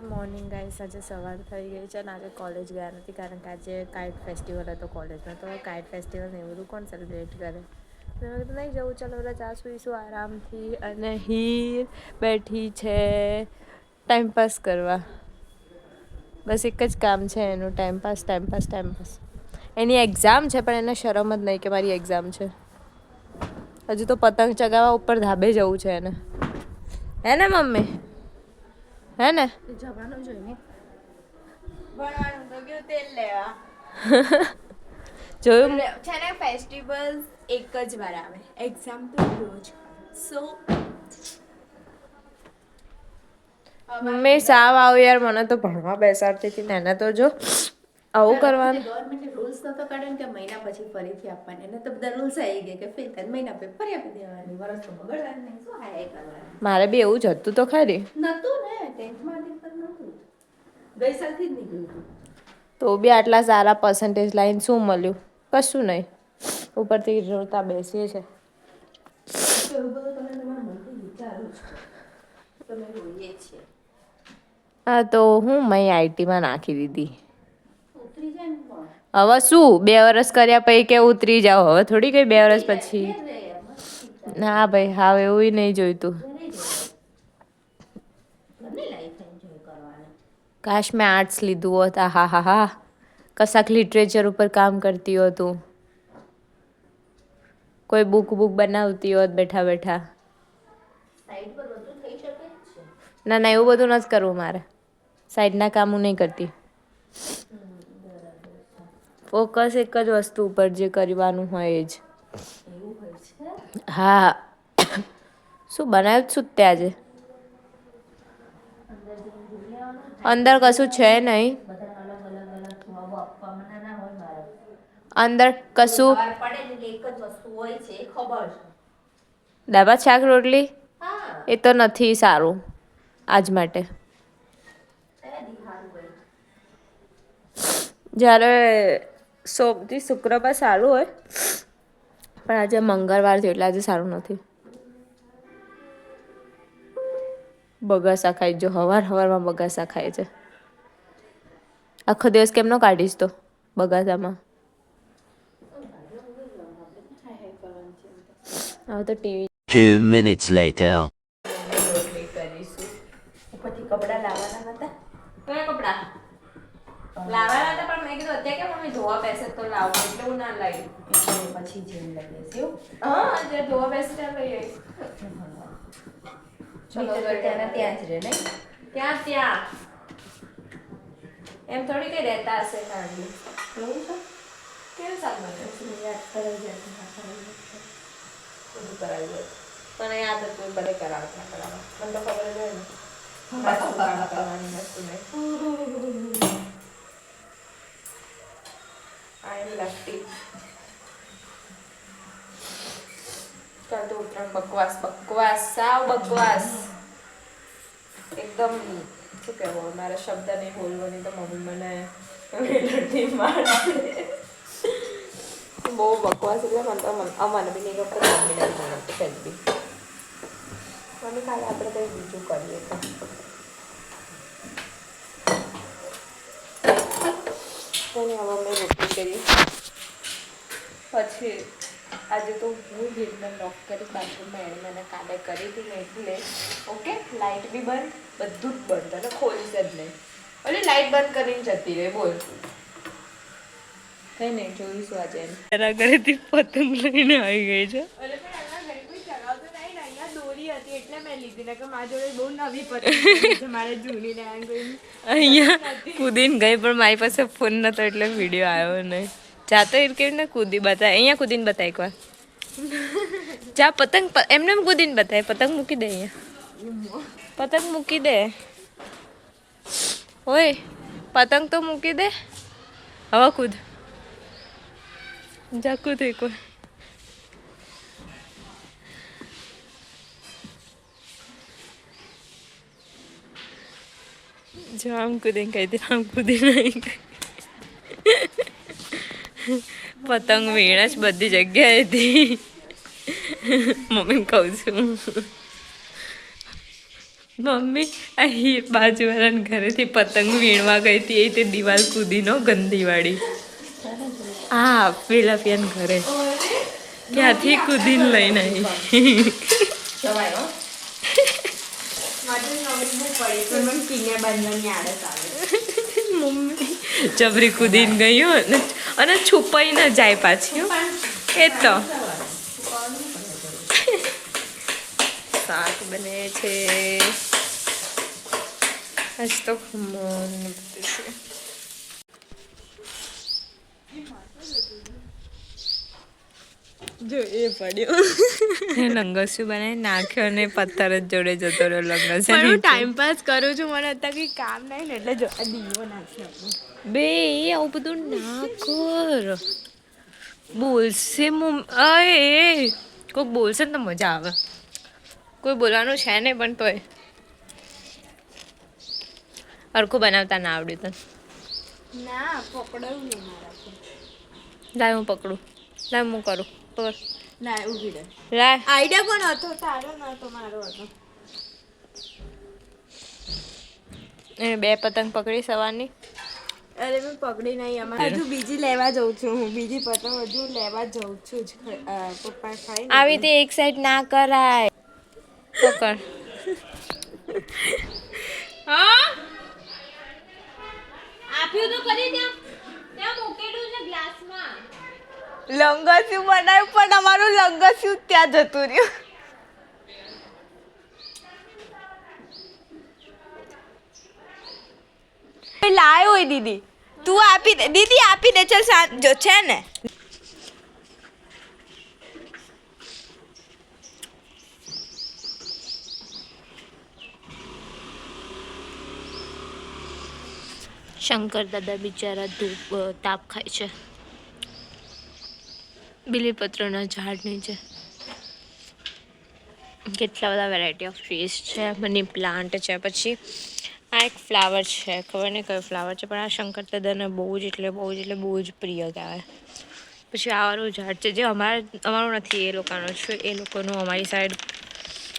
Good morning guys. આજે સવાર થઈ ગઈ છે અને આજે કોલેજ ગયા નથી કારણ કે આજે કાઇટ ફેસ્ટિવલ હતો કોલેજમાં. તો કાઇટ ફેસ્ટિવલ ને એવું બધું કોણ સેલિબ્રેટ કરે? તો મેં કીધું નહીં જવું, ચાલો બધા ચા સુઈશું આરામથી. અને હીર બેઠી છે ટાઈમપાસ કરવા. બસ એક જ કામ છે એનું, ટાઈમપાસ. એની એક્ઝામ છે પણ એને શરમ જ નહીં કે મારી એક્ઝામ છે. હજુ તો પતંગ ચગાવવા ઉપર ધાબે જવું છે એને. હે ને મમ્મી? હે ને? જવાનું જોઈએ ભણવાનું તો ગયું તેલ લેવા. જોયું છે ને, ફેસ્ટિવલ એક જ વાર આવે, એક્ઝામ તો રોજ. સો મેં સાવ આવું યાર, મને તો ભણવા બેસાડતી હતી ને એને તો જો આવું કરવાનું. ગવર્મેન્ટે રૂલ્સ નતો કાઢ્યો કે મહિના પછી ફરીથી આપવાની. એને તો બધા રૂલ્સ આવી ગયા કે ફેલ થાય મહિના પછી ફરી આપી દેવાની. વર્ષ તો બગડવાનું નહીં, શું હાય કરવાનું. મારે બી એવું જ હતું તો ખરી. નતું ને 10th માં નતું, ગઈ સાલથી જ નીકળ્યું હતું. તો બી આટલા સારા પર્સન્ટેજ લાઈન શું મળ્યું? કશું નહીં. ઉપરથી રોતા બેસીએ છે. એવું બધું તમે તમારા મનથી વિચારો છો, તમે જોઈએ છીએ. હા તો હું મેં આઈટીમાં નાખી દીધી. ઉતરી જાય ને પણ. હવે શું 2 વર્ષ કર્યા પછી કે ઉતરી જાઓ? હવે થોડી કઈ 2 વર્ષ પછી. ના ભાઈ, હાવ એવું નહીં જોઈતું. કાશ મેં આર્ટ્સ લીધું હોત. હા હા હા, કશાક લિટરેચર ઉપર કામ કરતી હોત તું. કોઈ બુક બનાવતી હોત બેઠા બેઠા. સાઈડ પર બધું થઈ શકે જ છે. ના ના, એવું બધું નથી કરવું મારે. સાઈડના કામ હું નહીં કરતી. ફોકસ એક જ વસ્તુ ઉપર જે કરવાનું હોય એ જ. એવું હોય છે. હા. શું બનાવ્યું શું તે આજે? અંદર કશું છે નહીં. અંદર કશું પડે એક જ વસ્તુ હોય છે, ખબર છે. દાળ ભાત શાક રોટલી? હા. એ તો નથી સારું આજ માટે. જ્યારે સોમથી શુક્રવાર સારું હોય, પણ આજે મંગળવાર છે એટલે આજે સારું નથી. બગાસા ખાય જો, હવારમાં બગાસા ખાય છે. આખો દિવસ કેમનો કાઢીશ તો બગાસામાં? હવે તો ટીવી. 2 minutes later. રોટલી કરીશું. ઉપરથી કપડાં લાવવાના નતા? કયા કપડા લાવવાના હતા? પણ મેં કીધું અત્યારે કે મમ્મી ધોવા બેસે તો લાવું, એટલે હું ના લાવી. પછી જેમ લઈ લેશું. હા, જે ધોવા બેસે ત્યાં લઈ આવીશ. ચલો ત્યાં જ રહે નહીં. ત્યાં એમ થોડી કઈ રહેતા હશે કાંડી. એવું છે. કેવું શાક બને? બધું કરાવી દે. તને યાદ હતું બધે કરાવતા મને તો ખબર જ હોય ને. કરવાની વસ્તુ નહીં. આઈ એમ લફટી. કાલ તો ઉત્તરાયણ બકવાસ, સાવ બકવાસ. એકદમ શું કહેવું, મારા શબ્દ નહીં બોલવાની તો મમ્મી મને લડતી મારશે. બહુ બકવાસ એટલે મને બી નહીં ગમતો, મમ્મીને બી નહીં ગમતો કંઈ બી. મમ્મી ખાલી આપણે કંઈ બીજું કરીએ તો. અને હવે મેં રોટલી કરી. પછી આજે તો હું હીરને લોક કરી બાથરૂમમાં, એણે મને કાલે કરી હતી ને એટલે ઓકે. લાઇટ બી બંધ, બધું જ બંધ, અને ખોલીશ જ નહીં. એટલે લાઇટ બંધ કરીને જતી રહે. બોલ કઈ નહીં, જોઈશું આજે એના ઘરેથી પતંગ લઈને આવી ગઈ છે. અરે પણ એના ઘરે કોઈ ચગાવતો નહીં ને, અહીંયા દોરી હતી એટલે મેં લીધી ને, કે મારી જોડે બહુ નવી પતંગ છે, મારે જૂની ને અહીંયા કૂદીને ગઈ, પણ મારી પાસે ફોન નતો એટલે વિડીયો આવ્યો નહીં. જાતો એ કેવી ને કૂદી બતાય, અહીંયા કૂદીને બતાય એકવાર. જા પતંગ એમને કૂદીને બતાય. પતંગ મૂકી દે અહીંયા, પતંગ મૂકી દે. ઓય પતંગ તો મૂકી દે. હવે કૂદ, જા કૂદ એકવાર. જો આમ કૂદીને કહી દે, આમ કૂદી નહીં. પતંગ વીણે જ બધી જગ્યાએથી. મમ્મીને કહું છું મમ્મી અહીં બાજુવાળાના ઘરેથી પતંગ વીણવા ગઈ હતી એ તે દિવાલ કૂદીનો ગંદીવાળી. હા ફિલાપિયન ઘરે ત્યાંથી કૂદીને લઈને આવી. મમ્મી જબરી કૂદીને ગયું અને છુપાઈ ન જાય પાછી. એ તો શાક બને છે આજ તો ખમણ છે. જો એ પડ્યો લંગસ્યું બનાવી નાખ્યો અને પથ્થર જ જોડે જતો રહ્યો લંગસ. હું ટાઈમ પાસ કરું છું મને અત્યારે કંઈ કામ નહીં ને એટલે જો દીવો નાખ્યો બે આવું બધું ના કર. બોલશે કોઈક બોલશે ને તો મજા આવે. કોઈ બોલવાનું છે નહીં પણ તોય હરખું બનાવતા ના આવડ્યું તને. ના પકડાયું નહીં મારાથી. લાય હું પકડું. લાય હું કરું પકડ. ના ઊભી રહે. લાય આઈડિયા કોનો હતો? તારો નતો મારો હતો. એ બે પતંગ પકડી સવારની. અરે મેં પકડી નહીં. અમારે હજુ બીજી લેવા જઉં છું હું. બીજી પતંગ હજુ લેવા જઉં છું જ. પપ્પા ખાઈ આવી રીતે એક સાઈડ ના કરાય. પકડ. હા આપ્યું તો કરી ત્યાં ત્યાં મૂકેલું છે ગ્લાસમાં. લંગસ્યું બનાવ્યું પણ અમારું લંગસ્યું ત્યાં જતું રહ્યું. લાયો હોય દીદી. તું આપી દે દીદી, આપી દે. ચાલ જો છે ને શંકર દાદા બિચારા ધૂપ તાપ ખાય છે બીલીપત્રના ઝાડ નીચે. કેટલા બધા વેરાયટી ઓફ ટ્રીઝ છે. મની પ્લાન્ટ છે. પછી આ એક ફ્લાવર છે, ખબર નહીં કયો ફ્લાવર છે પણ આ શંકર દાદાને બહુ જ બહુ જ પ્રિય કહેવાય. પછી આ વાળું ઝાડ છે જે અમારું નથી, એ લોકોનું છે. એ લોકોનું અમારી સાઈડ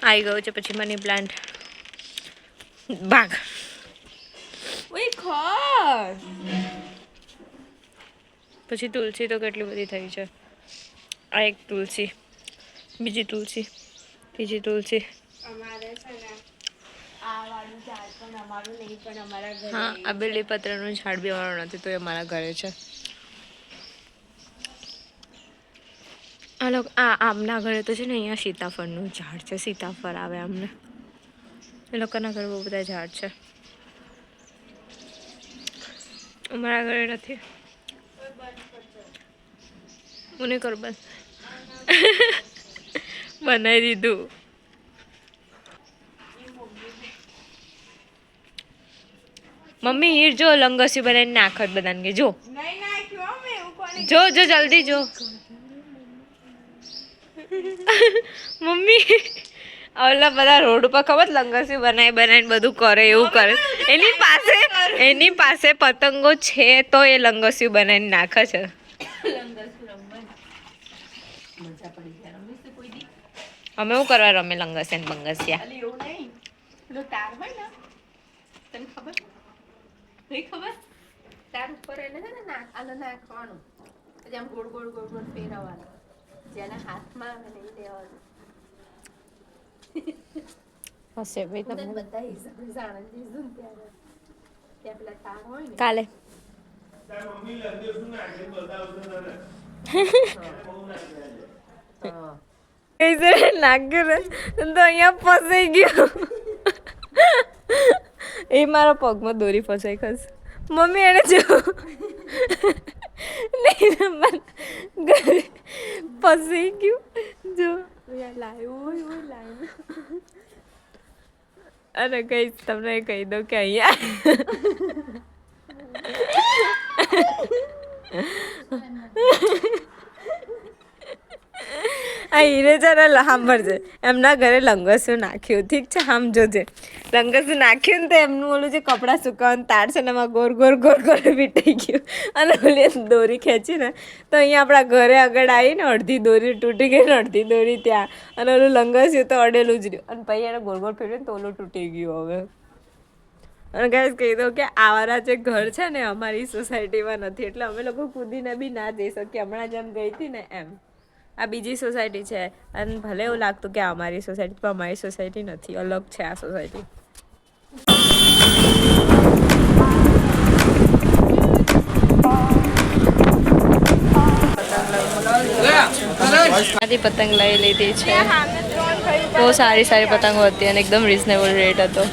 આવી ગયું છે. પછી મની પ્લાન્ટ ભાગ. ઓય ખર. પછી તુલસી તો કેટલી બધી થઈ છે. આ એક તુલસી, બીજી તુલસી, ત્રીજી તુલસી. અમારે છે ને આ વાળું ઝાડ પણ અમારું નહીં પણ અમારા ઘરે. હા આ બેલીપત્રનું ઝાડ બી અમારું નથી તો એ અમારા ઘરે છે. આમના ઘરે તો છે ને અહીંયા સીતાફળનું ઝાડ છે. સીતાફળ આવે અમને. એ લોકોના ઘરે બહુ બધા ઝાડ છે. અમારા ઘરે નથી. હું નહીં કરું બસ. બનાવી દીધું. મમ્મી હીર જો લંગસ્યું બનાવીને નાખત બધાને કે જો નહીં નાખ્યો મેં એવું કોને. જો જલ્દી જો. મમ્મી ઓલા બધા રોડ ઉપર ખબર લંગસ્યું બનાવીને બધું કરે એવું કરે. એની પાસે પતંગો છે તો એ લંગસ્યું બનાવીને નાખે છે. અમે શું કરવા રમે લંગસ્યા ને બંગસ્યા. એવું નહીં. પેલો તાર હોય ને તને ખબર નહીં? ખબર તાર ઉપર એને છે ને નાખવાનું. પછી આમ ગોળ ગોળ ગોળ ગોળ ફેરવવાનું. જેના હાથમાં આવે ને એ લેવાનું. હશે ભાઈ તમને તમને બધા હિસાબે જાણ દીધું ને ત્યારે. ત્યાં પેલા તાર હોય ને કાલે નાખ્યું તો અહીંયા ફસાઈ ગયો. એ મારા પગમાં દોરી ફસાઈ ખસ. મમ્મી એને જો ઘરે ફસાઈ ગયું. જો લાવ્યું. અરે કઈ તમને કહી દઉં કે અહીંયા આ હીરે છે ને સાંભળજે એમના ઘરે લંગસ્યું નાખ્યું ઠીક છે આમ જોજે લંગસ્યું નાખ્યું ને તો એમનું ઓલું જે કપડાં સુકવવાનું તાર છે ને એમાં ગોર ગોર વીંટાઈ ગયું અને ઓલી દોરી ખેંચી ને તો અહીંયા આપણા ઘરે આગળ આવીને અડધી દોરી તૂટી ગઈ ને અડધી દોરી ત્યાં અને ઓલું લંગસ્યું તો અડેલું જ રહ્યું અને પછી એને ગોર ફેરવ્યું તો ઓલું તૂટી ગયું હવે અને ગાઈસ કહી દઉં કે આવારા જે ઘર છે ને અમારી સોસાયટીમાં નથી એટલે અમે લોકો કૂદીને બી ના જઈ શકીએ હમણાં જેમ ગઈ હતી ને એમ આ બીજી સોસાયટી છે અને ભલે એવું લાગતું કે અમારી સોસાયટી પણ અમારી સોસાયટી નથી અલગ છે આ સોસાયટી પતંગ લઈ લીધી છે બહુ સારી સારી પતંગો હતી અને એકદમ રીઝનેબલ રેટ હતો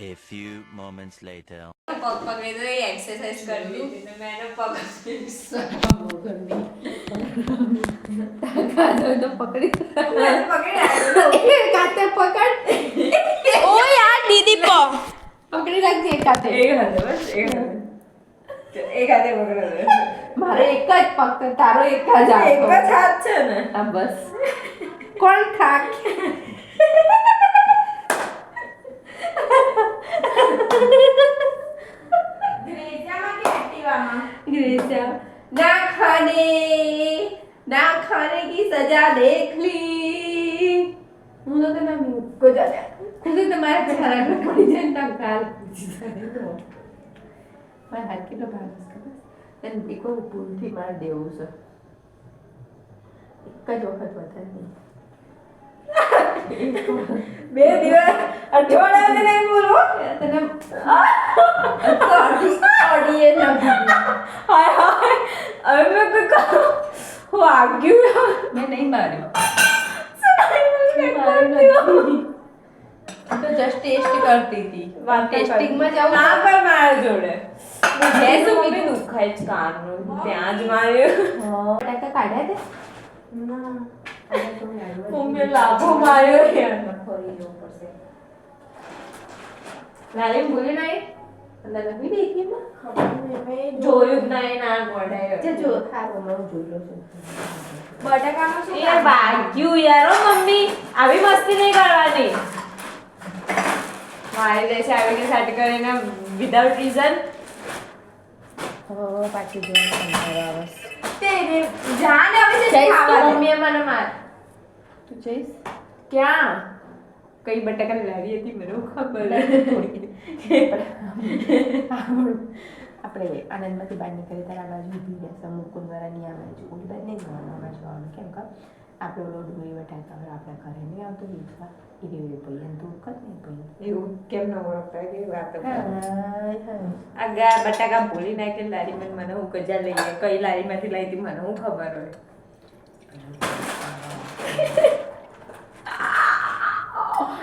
A few moments later. પગ પકડી દો એ એક્સરસાઇઝ કરવી હતી ને મેં એનો પગ ઓ યાર દીદી પકડી રાખજે એક હાથે એક હાથે પકડો મારો એક જ પગ તારો એક જ હાથ છે ને હા બસ કોણ થાક ना खाने की सजा देख ली હું તો તને મુક્કો જાને ખુદ તમારે ખરાબ પડી જાય ને કાલ મારા હાથ કેટલો ભાર છે તને એક ભૂલથી મારે દેવું છે એક જ વખત વધારે નહીં બે દિવસ અઠવાડિયા નહીં બોલો તને ઓડીએ ન હાય હાય હવે મેં કોઈ વાગ્યું મેં નહીં માર્યું તો જસ્ટ ટેસ્ટ કરતી હતી ટેસ્ટિંગ માં જાવ ના પર મારા જોડે બેસો મમ્મી દુખાય જ કાનનું ત્યાં જ માર્યો ટકા કાઢ્યા તે મમ્મી લાભો માર્યો યાર ફરી જવું પડશે લાલી ભૂલી નહીં અંદર લખી દે કે જોયું જ નહીં ના ગોડાયો જે જો ખારો મેં જોઈ લો છે બટાકાનું શું યાર ભાગ્યું યાર ઓ મમ્મી આવી મસ્તી નહીં કરવાની મારી દેશે આવીને સેટ કરીને વિધાઉટ રીઝન હવે પાછી જોવાનું આવે તે જાને હવે છે ખાવા મમ્મીએ મને માર તું જઈશ ક્યાં કઈ બટાકા લાવી હતી મને ખબર આપણે આનંદમાંથી બહાર નીકળી ત્યારે આ બાજુ ઊભી રહેશે મુકુંદવાળા નહીં આવે છે ઓલી બાજુ નહીં જવાનું જવાનું કેમ કે આપણે ઓલો ડુંગળી બટાકા હવે આપણા ઘરે નહીં આવતો વીજવા એ રેવી પૈયા તું કર નહીં પૈયા એવું કેમ ન ઓળખતા કે વાત હા આ ગા બટાકા ભૂલી નાખી લારી મને હું કજા લઈએ કઈ લારીમાંથી લાવી હતી મને હું ખબર હોય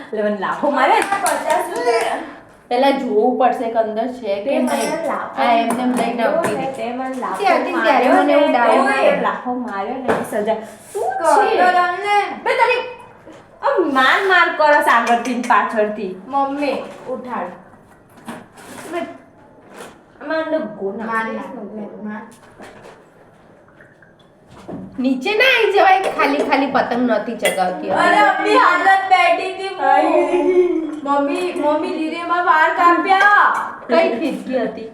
એટલે મને લાફો મારે 50 પહેલા જોવું પડશે કે અંદર છે કે નહીં આ એમને લઈને આવતી રહી તે મને લાફો ત્યારે મને એવું ડાઉટ લાફો માર્યો ને સજા શું કરતો તમને બે તારી માર કરો આગળથી ને પાછળથી મમ્મી ઉઠાડ માંડો ગોના નીચે ના આવી જવાય ખાલી ખાલી પતંગ નથી ચગાવતી અરે અમ્મી હાલત બેઠી હતી મમ્મી ધીરે માં વાર કાપ્યા કઈ ખીચકી હતી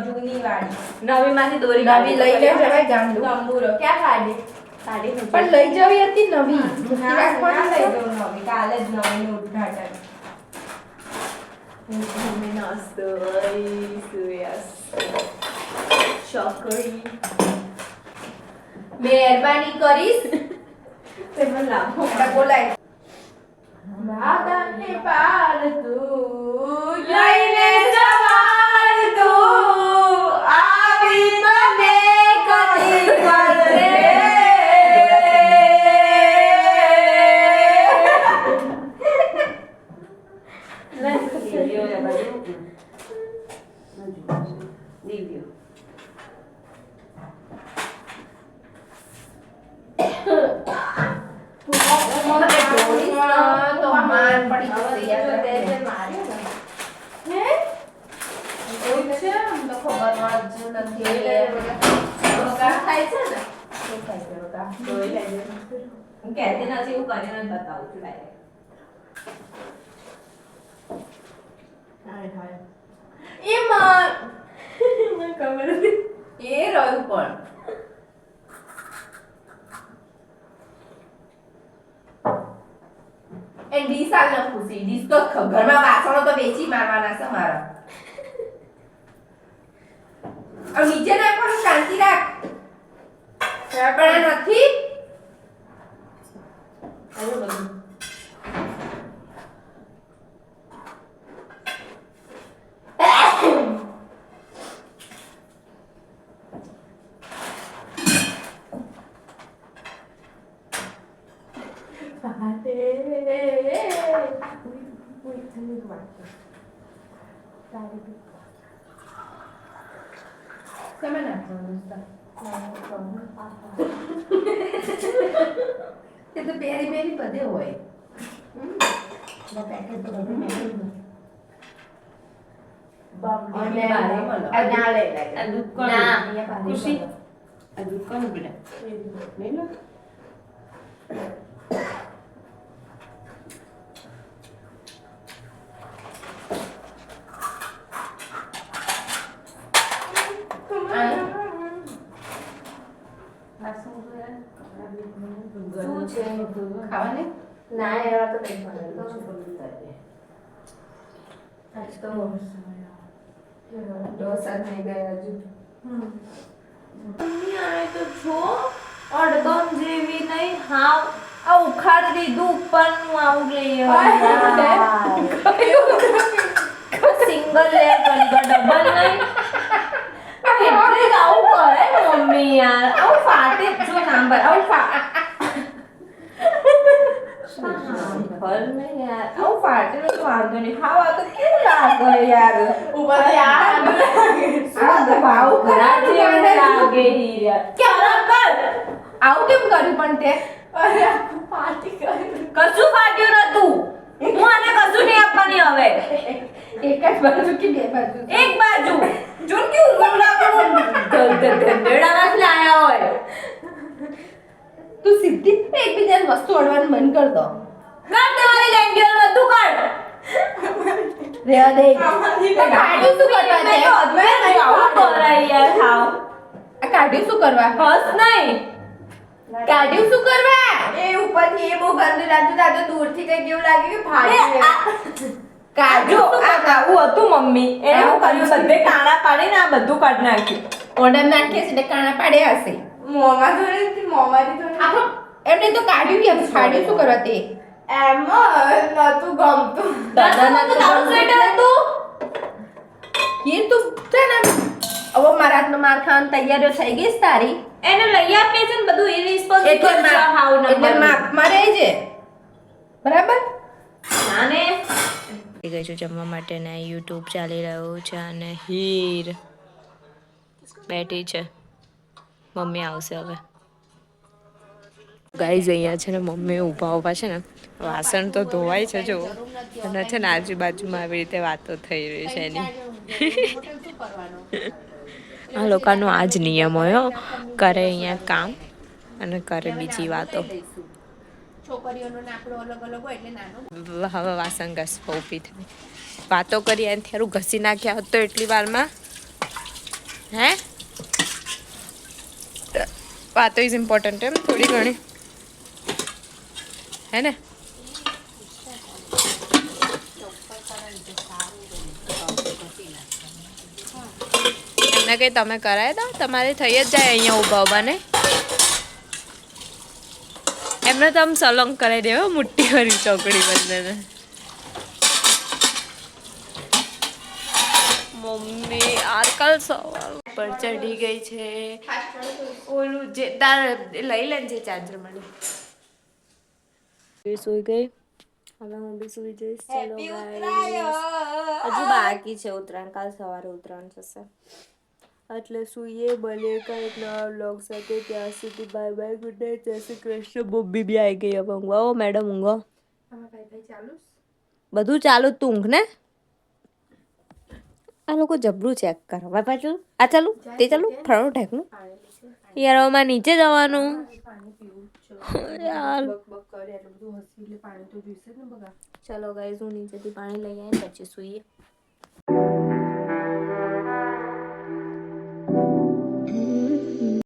જૂની વાળી નવી માંથી દોરી નવી લઈ લે જવાય ગાંડુ તંબુરો ક્યાં કાઢી કાઢી પણ લઈ જવી હતી નવી મૂકી ના રાખવાની લઈ છે. જાઉં મમ્મી કાલે જ નવીનું ઉદ્ઘાટન મમ્મી નાસ્તો સુયસ ચોકડી મહેરબાની કરીશ તે મને લાભો મોટા બોલાય રાધાને પાર તું લઈને સવાર તું આવી મને કદી કરે તો માર પડી જશે યાદ રાખજે. એવું છે આમ તો ખબર જ નથી. થાય છે ને શું થાય છે બકા? જોઈ લેજે. હું કહેતી નથી, હું કરીને જ બતાવું છું direct. એમાં મને ખબર હતી. એ રહ્યું પણ એ ડીશ આલ ન ખુશી. ડીશ તો ઘરમાં વાસણો તો વેચી મારવાના છે મારા. હવે નીચે નાખવાનું, શાંતિ રાખ. પણ નથી આવું બધું. તમે નાખવાનું તે તો પેરી પેરી બધે હોય. ખાવાને ના એવા તો કંઈ બનેલું છે. ઢોસા થઈ ગયા હજુ. મમ્મી આને તો જો અડગમ જેવી નહીં હાવ આ ઉખાડી દીધું ઉપરનું આવું લઈ સિંગલ લેયર કરી દો ડબલ નહીં કેટલી આવું કરે મમ્મી યાર આવું ફાટે જો નંબર આવું ફર નહીં યાર આવું ફાટે તો વાંધો નહીં ખાવા તો કેવું લાગે યાર ઉપરથી આ તો ભાવ ઘણા જેવું લાગે હીરા કેમ કર આવું કેમ કર્યું પણ તે? કશું ફાટ્યું નતું હું આને કશું નહીં આપવાની હવે એક જ બાજુ કે બે બાજુ? એક બાજુ જો કેવું ઊંઘ લાગવું ધંધેડામાં જ લાયા હોય તું સીધી એકબીજાની વસ્તુ અડવાનું બંધ કર દો. કર તમારી લેંગ્વેજ બધું કર રેવા દે. આ કાઢ્યું શું કરવા છે? આવું કરાય યાર ખાવ આ કાઢ્યું શું કરવા? હસ નહીં કાઢ્યું શું કરવા? એ ઉપરથી એ બહુ ગંદુ લાગતું તા તો દૂરથી કઈ કેવું લાગ્યું કે ફાટ્યું કાઢો આ આવું હતું મમ્મી એને હું કર્યું બધે કાણા પાડીને આ બધું કાઢી નાખ્યું ઓર્ડર નાખીએ છે એટલે કાણા પાડ્યા હશે. મોંમાં થોડી મોંમાંથી થોડી આપણો એમને તો કાઢ્યું કેમ? કાઢ્યું શું કરવા તે? એમ નતું ગમતું દાદાના તો તારું સ્વેટર હતું હીર તું છે ને હવે મારા હાથનો માર ખાવાની તૈયારીઓ થઈ ગઈ છે તારી. એને લઈ આપીએ છે ને બધું એટલે માપમાં રહેજે. બરાબર? નાને ગઈ છું જમવા માટે ને યુટ્યુબ ચાલી રહ્યું છે અને હીર બેઠી છે મમ્મી આવશે હવે ગાઈઝ અહીંયા છે ને મમ્મી ઊભા છે ને વાસણ તો ધોવાય છે જો અને છે ને આજુબાજુમાં આવી રીતે વાતો થઈ રહી છે એની આ લોકોનો આ જ નિયમ હોય કરે અહીંયા કામ અને કરે બીજી વાતો છોકરીઓનો નાકડો અલગ અલગ હોય એટલે નાનો. હવે વાસણ ઘસવા ઊભી થઈ વાતો કરી એનાથી હારું ઘસી નાખ્યા હોત તો એટલી વારમાં હે વાતો ઇઝ ઇમ્પોર્ટન્ટ એમ થોડી ઘણી હે ને એમને કંઈ તમે કરાય દો તમારે થઈ જ જાય અહીંયા ઊભા ઊભા ને એમને તો આમ સલંગ કરાવી દેવા મુઠ્ઠી વાળી ચોકડી બંનેને મમ્મી આજકાલ સવાર પર ચડી ગઈ છે ઓલું જે તાર લઈ લે જે ચાર્જર મળે સુઈ ગઈ હવે હું બી સુઈ જઈશ ચલો ગાઈસ હજુ બાકી છે ઉત્તરાયણ કાલ સવારે ઉત્તરાયણ થશે એટલે સુઈએ ભલે કંઈક નવા વ્લોગ સાથે ત્યાં સુધી બાય બાય ગુડ નાઇટ જય શ્રી કૃષ્ણ બોબી બી આવી ગઈ હવે ઊંઘો મેડમ ઊંઘો બધું ચાલુ તું ઊંઘ ને આ લોકો જબરું ચેક કરો ભાઈ પાછું આ ચાલુ તે ચાલુ ફરવાનું ઢેકનું યાર હવે નીચે જવાનું યાર બક બક કરે એટલું બધું હસી એટલે પાણી તો જોઈશે જ ને બગા. ચલો ગાઈઝ હું નીચેથી પાણી લઈ આવીને પછી સૂઈએ.